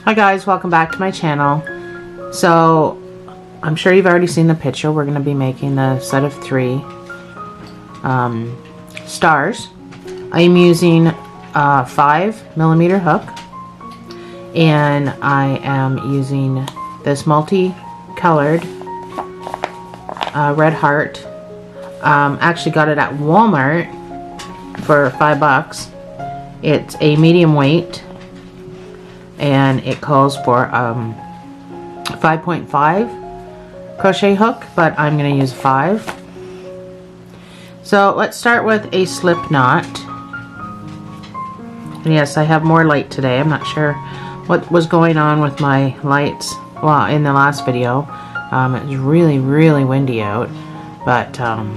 Hi guys, welcome back to my channel. So I'm sure you've already seen the picture. We're going to be making a set of 3 stars. I'm using a 5mm hook, and I am using this multi-colored red heart. Actually got it at Walmart for $5. It's a medium weight, and it calls for 5.5 crochet hook, but I'm going to use 5. So let's start with a slip knot. And yes, I have more light today. I'm not sure what was going on with my lights well in the last video. It was really windy out, but I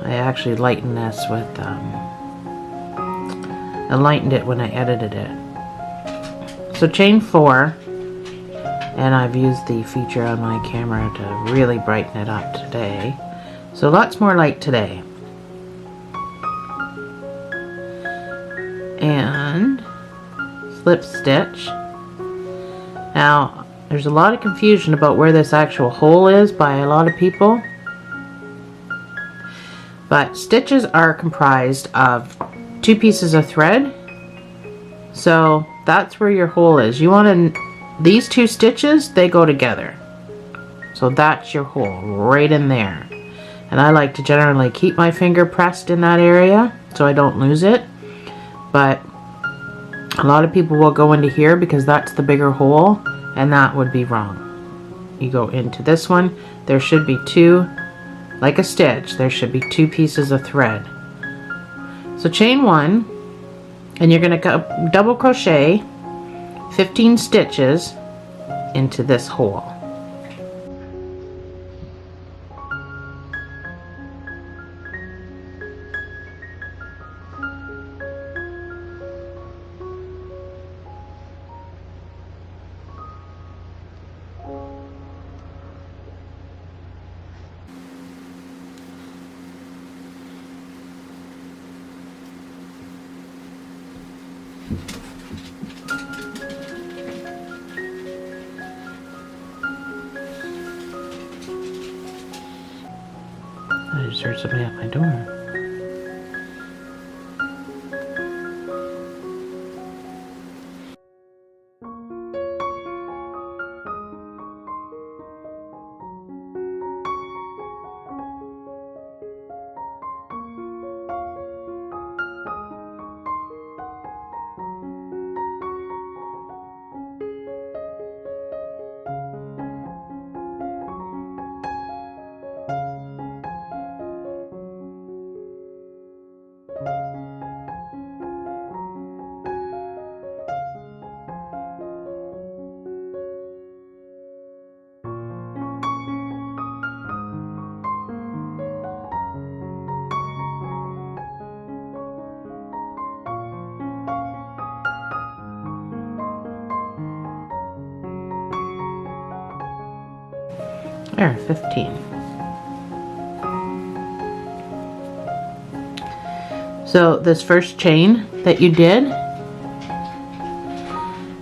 actually lightened this with I lightened it when I edited it. So chain 4, and I've used the feature on my camera to really brighten it up today. So lots more light today. And slip stitch. Now there's a lot of confusion about where this actual hole is by a lot of people. But stitches are comprised of 2 pieces of thread, so that's where your hole is. You want to, these 2 stitches, they go together, so that's your hole right in there. And I like to generally keep my finger pressed in that area so I don't lose it, but a lot of people will go into here because that's the bigger hole, and that would be wrong. You go into this one, there should be 2, like a stitch, there should be 2 pieces of thread. So chain 1, and you're going to go double crochet 15 stitches into this hole. I just heard somebody at my door. There, 15. So this first chain that you did,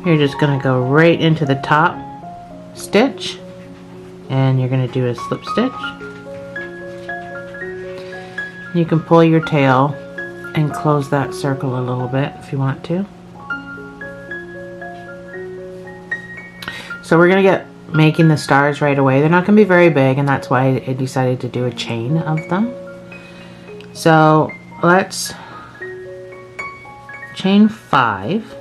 you're just going to go right into the top stitch, and you're going to do a slip stitch. You can pull your tail and close that circle a little bit if you want to. So we're going to get making the stars right away. They're not going to be very big, and that's why I decided to do a chain of them. So let's chain 5.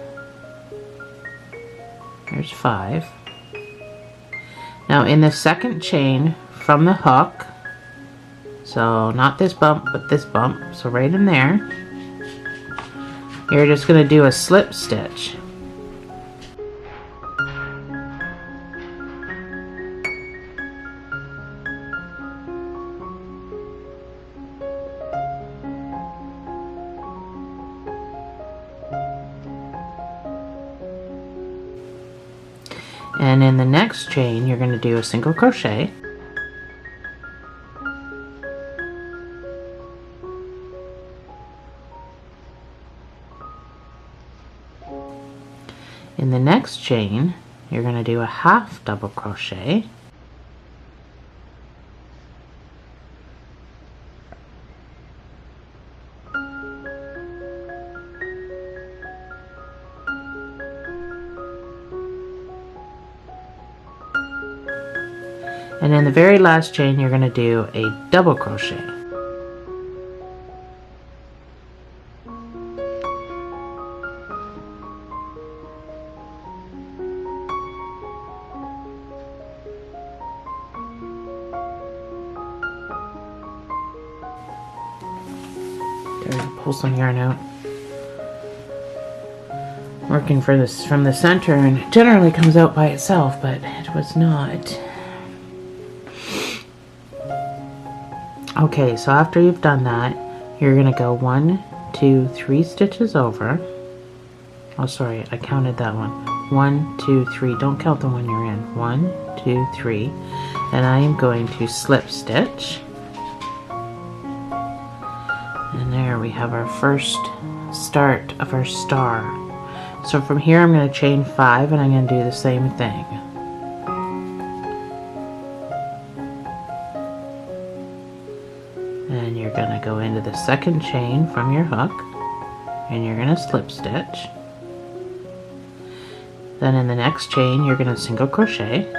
There's 5. Now in the second chain from the hook, so not this bump but this bump, so right in there, you're just going to do a slip stitch. And in the next chain, you're going to do a single crochet. the next chain, you're going to do a half double crochet. And in the very last chain, you're going to do a double crochet. Pull some yarn out. Working for this from the center, and it generally comes out by itself, but it was not. Okay, so after you've done that, you're gonna go 1, 2, 3 stitches over. Oh, sorry, I counted that one. 1, 2, 3. Don't count the one you're in. 1, 2, 3, and I am going to slip stitch. And there we have our first start of our star. So from here I'm going to chain 5 and I'm going to do the same thing. And you're going to go into the second chain from your hook and you're going to slip stitch. Then in the next chain you're going to single crochet.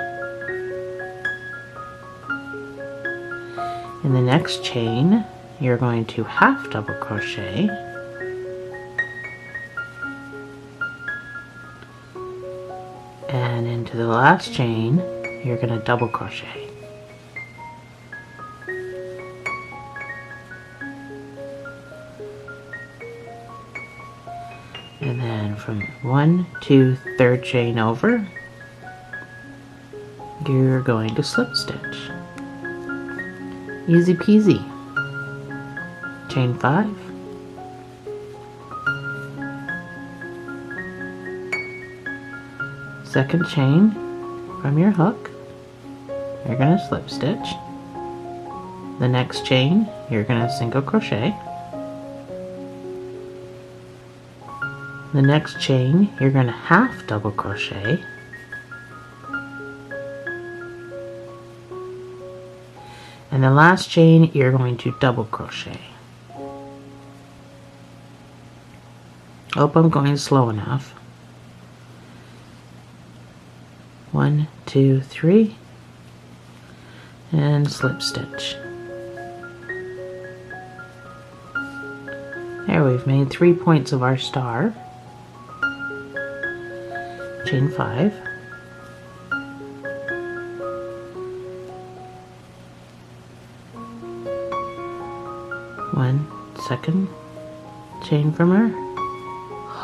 In the next chain you're going to half double crochet, and into the last chain you're going to double crochet. And then from 1, 2, third chain over, you're going to slip stitch. Easy peasy. Chain 5, second chain from your hook, you're going to slip stitch. The next chain you're going to single crochet. The next chain you're going to half double crochet. And the last chain you're going to double crochet. Hope I'm going slow enough. 1, 2, 3, and slip stitch. There, we've made 3 points of our star. Chain 5. One second chain from our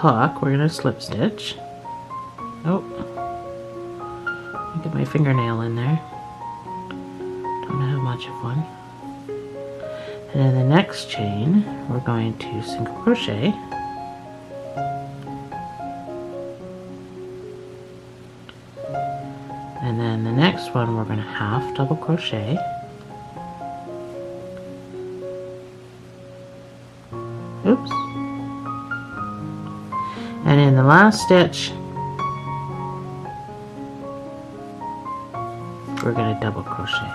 hook, we're going to slip stitch. Oh, get my fingernail in there. Don't have much of one. And in the next chain we're going to single crochet, and then the next one we're going to half double crochet. Oops. And in the last stitch, we're going to double crochet.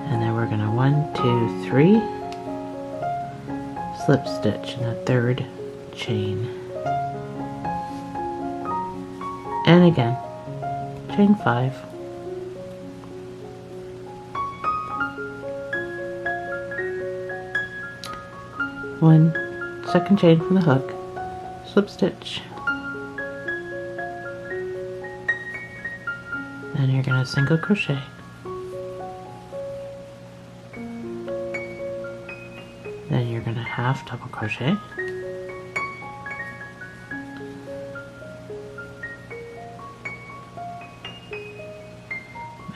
And then we're going to 1, 2, 3, slip stitch in the third chain. And again, chain 5. One second chain from the hook, slip stitch, then you're going to single crochet, then you're going to half double crochet,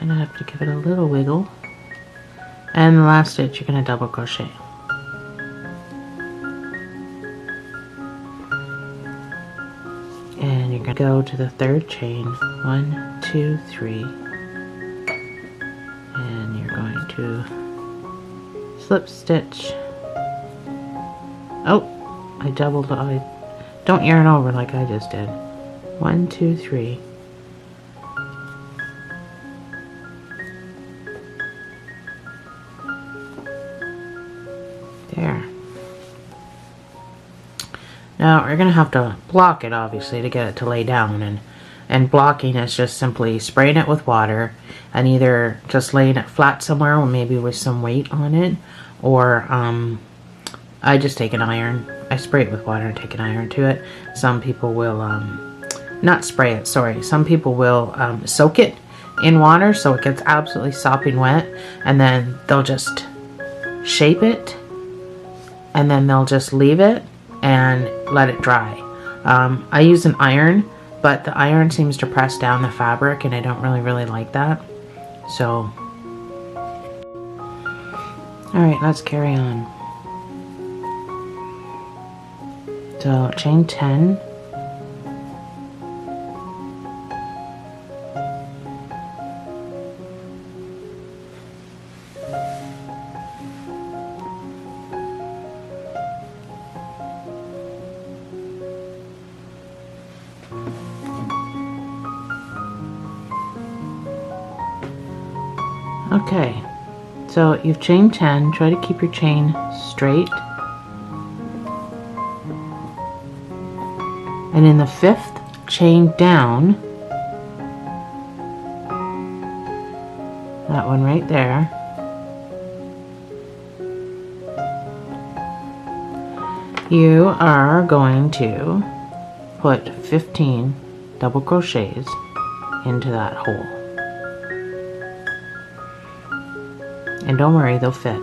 and I have to give it a little wiggle, and the last stitch you're going to double crochet. And you're going to go to the third chain, 1, 2, 3, and you're going to slip stitch Oh, I doubled. Don't yarn over like I just did. 1, 2, 3. There. Now we're gonna have to block it, obviously, to get it to lay down, and blocking is just simply spraying it with water and either just laying it flat somewhere, or maybe with some weight on it, or I just take an iron. I spray it with water and take an iron to it. Some people will not spray it, sorry. Some people will soak it in water so it gets absolutely sopping wet, and then they'll just shape it, and then they'll just leave it and let it dry. I use an iron, but the iron seems to press down the fabric, and I don't really like that. So, alright, let's carry on. So, chain 10. Okay, so you've chained 10. Try to keep your chain straight. And in the 5th chain down, that one right there, you are going to put 15 double crochets into that hole. And don't worry, they'll fit.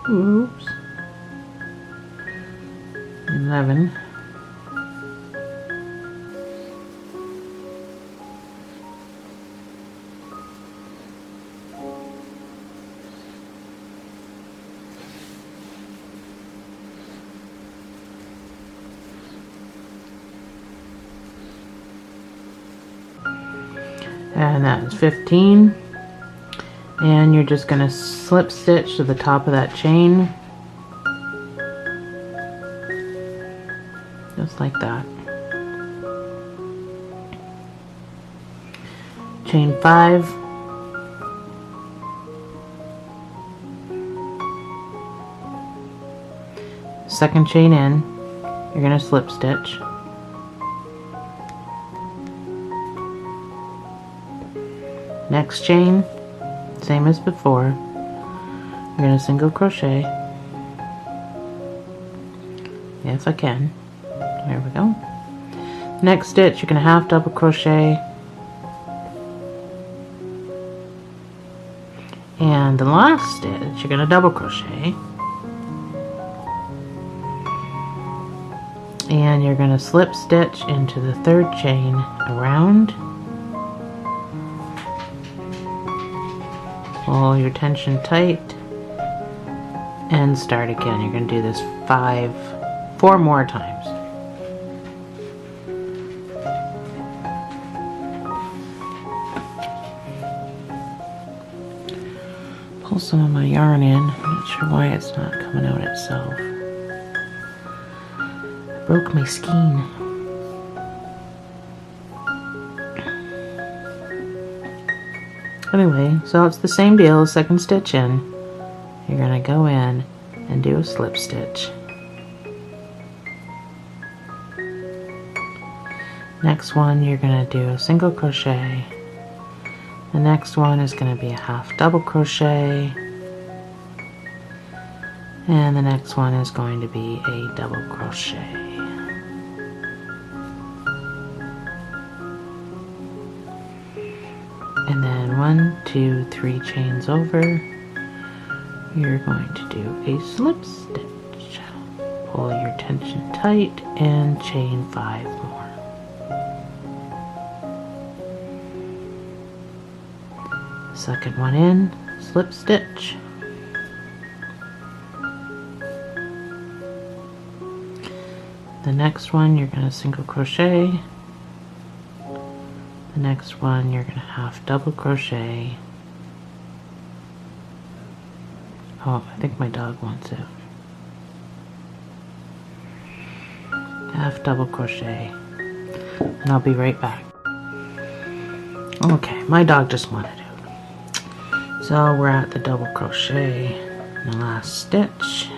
Oops. 11. And that's 15. And you're just going to slip stitch to the top of that chain, just like that. Chain 5, second chain in, you're going to slip stitch. Next chain, same as before, you're going to single crochet. Yes, I can. There we go. Next stitch, you're going to half double crochet. And the last stitch, you're going to double crochet. And you're going to slip stitch into the third chain around. Pull your tension tight and start again. You're going to do this 4 more times. Pull some of my yarn in. I'm not sure why it's not coming out itself. I broke my skein. Anyway, so it's the same deal, second stitch in. You're going to go in and do a slip stitch. Next one, you're going to do a single crochet, The next one is going to be a half double crochet, and the next one is going to be a double crochet. And then 1, 2, 3 chains over, you're going to do a slip stitch. Pull your tension tight and chain 5 more. Second one in, slip stitch. The next one you're going to single crochet. The next one you're going to half double crochet. Oh, I think my dog wants it. Half double crochet, and I'll be right back. Okay, my dog just wanted it. So we're at the double crochet in the last stitch,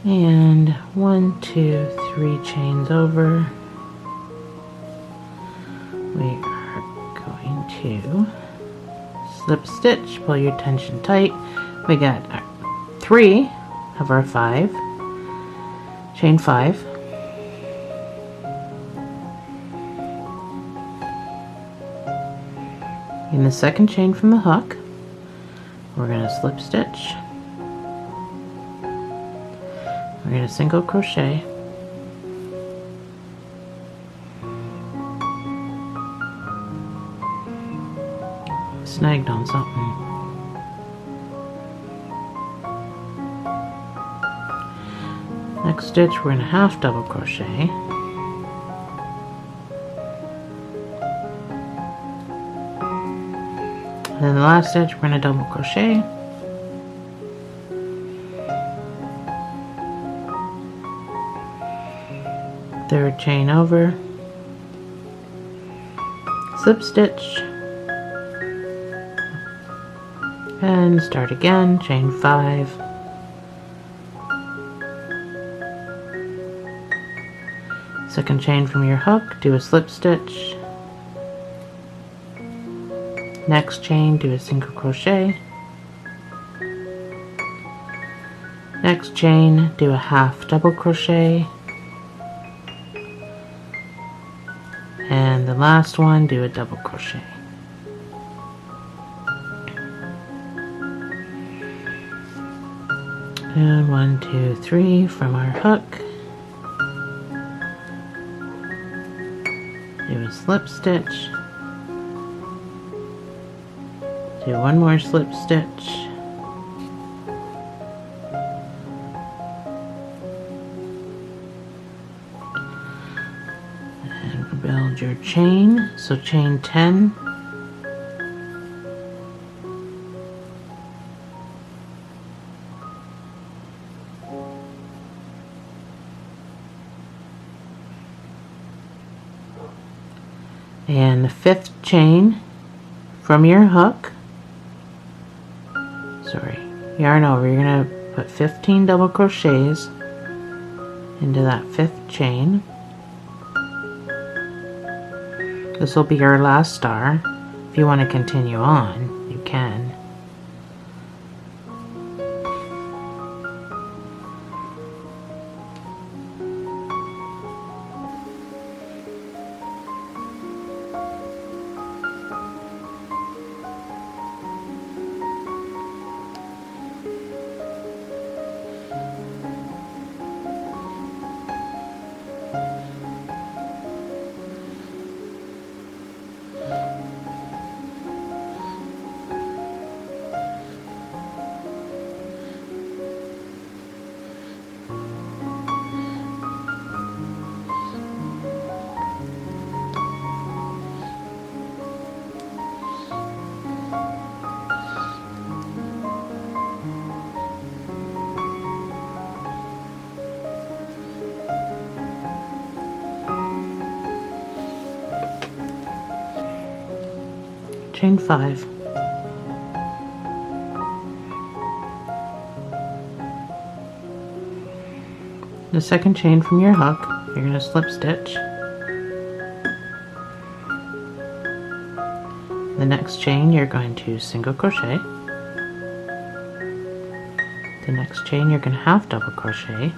and 1, 2, 3 chains over. We are going to slip stitch, pull your tension tight. We got 3 of our 5, chain 5, in the second chain from the hook we're going to slip stitch, we're going to single crochet, snagged on something. Next stitch we're going to half double crochet, and then the last stitch we're going to double crochet, third chain over, slip stitch, and start again, chain 5, second chain from your hook, do a slip stitch, next chain, do a single crochet, next chain, do a half double crochet, and the last one, do a double crochet. And 1, 2, 3 from our hook, do a slip stitch, do one more slip stitch, and build your chain, so chain 10, and the 5th chain from your hook, yarn over, you're going to put 15 double crochets into that 5th chain. This will be your last star. If you want to continue on, you can. Chain 5. The second chain from your hook, you're going to slip stitch, The next chain you're going to single crochet. The next chain you're going to half double crochet.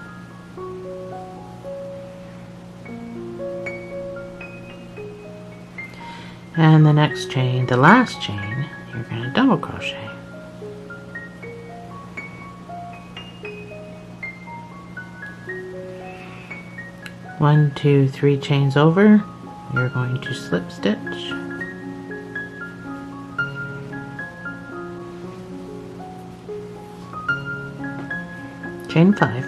And the next chain, the last chain, you're going to double crochet. One, two, three chains over, you're going to slip stitch. Chain 5.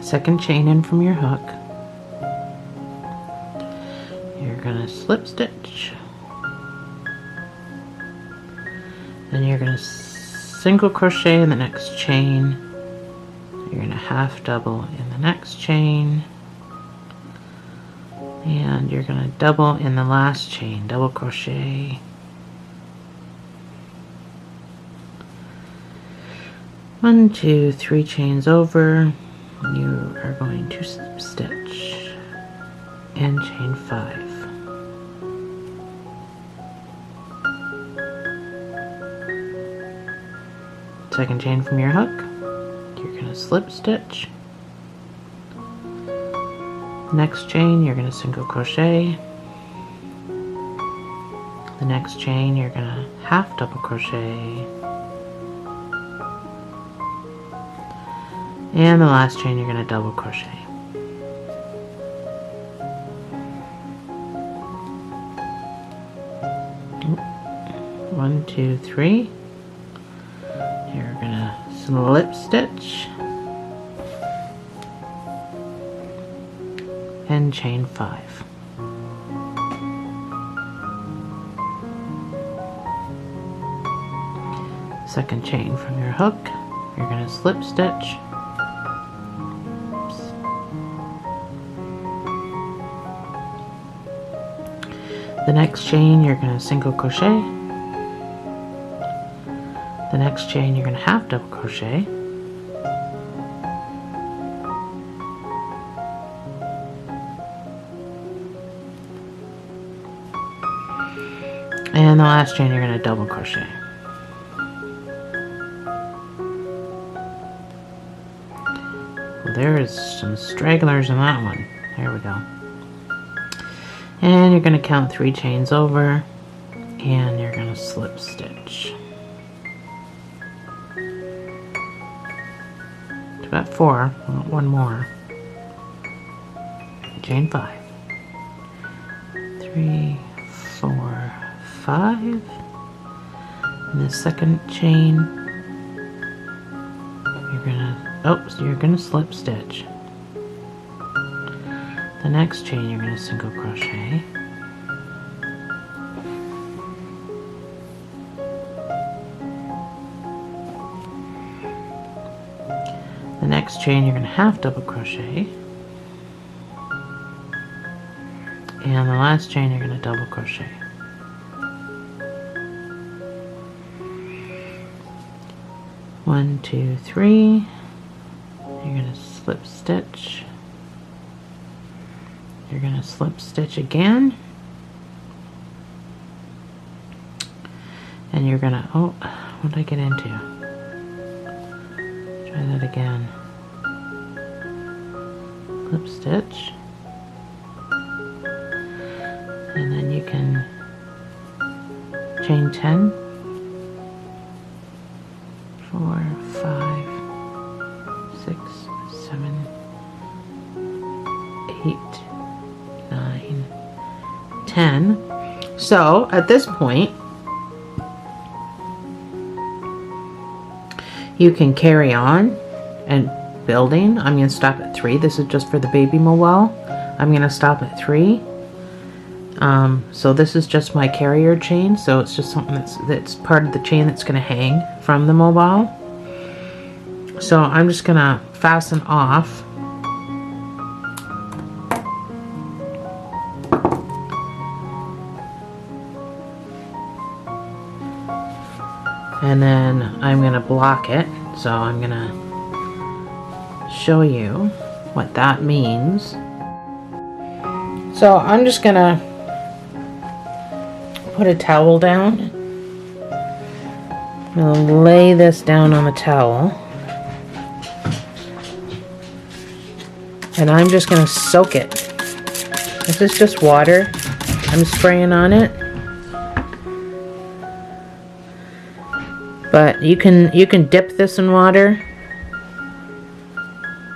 Second chain in from your hook. You're going to slip stitch. Then you're going to single crochet in the next chain. You're going to half double in the next chain. And you're going to double in the last chain, double crochet. One, two, three chains over. You are going to slip stitch and chain 5. Second chain from your hook, you're going to slip stitch. Next chain, you're going to single crochet. The next chain, you're going to half double crochet. And the last chain you're going to double crochet. One, two, three. You're going to slip stitch and chain 5. Second chain from your hook, you're going to slip stitch. The next chain you're going to single crochet. The next chain you're going to half double crochet. And the last chain you're going to double crochet. Well, there is some stragglers in that one. There we go. And you're going to count 3 chains over, and you're going to slip stitch. So got 4, one more. Chain 5. 3, 4, 5. And the second chain, you're gonna slip stitch. The next chain you're going to single crochet. The next chain you're going to half double crochet. And the last chain you're going to double crochet. One, two, three. You're going to slip stitch. You're going to slip stitch again, and you're going to, what did I get into? Try that again. Slip stitch, and then you can chain 10, 4, 5, 6, 7, 8, 9, 10. So at this point, you can carry on and building. I'm going to stop at 3. This is just for the baby mobile. I'm going to stop at 3. So this is just my carrier chain. So it's just something that's part of the chain that's going to hang from the mobile. So I'm just going to fasten off. And then I'm going to block it. So I'm going to show you what that means. So I'm just gonna put a towel down. I'll lay this down on the towel. And I'm just gonna soak it. This is just water I'm spraying on it. But you can dip this in water.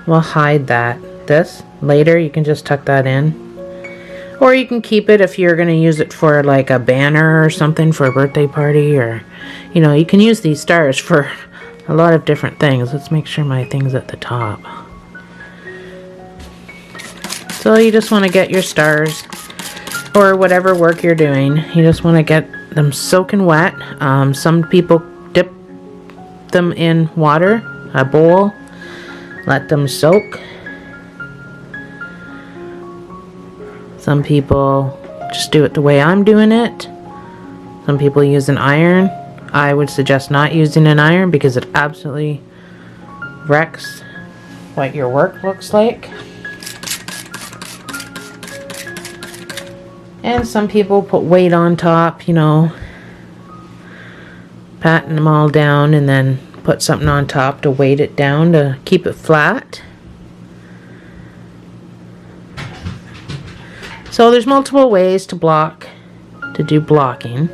We'll hide this later. You can just tuck that in. Or you can keep it if you're going to use it for like a banner or something for a birthday party, or you know, you can use these stars for a lot of different things. Let's make sure my thing's at the top. So you just want to get your stars, or whatever work you're doing, you just want to get them soaking wet. Some people dip them in water, a bowl, let them soak. Some people just do it the way I'm doing it. Some people use an iron. I would suggest not using an iron because it absolutely wrecks what your work looks like. And some people put weight on top, you know, patting them all down and then put something on top to weight it down to keep it flat. So there's multiple ways to do blocking.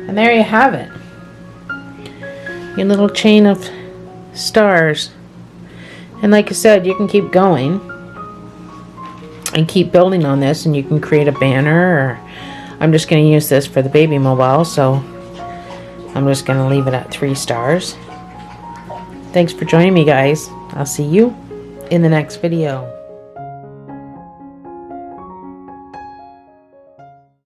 And there you have it. Your little chain of stars. And like I said, you can keep going and keep building on this, and you can create a banner, or I'm just going to use this for the baby mobile, so I'm just going to leave it at 3 stars. Thanks for joining me, guys. I'll see you in the next video.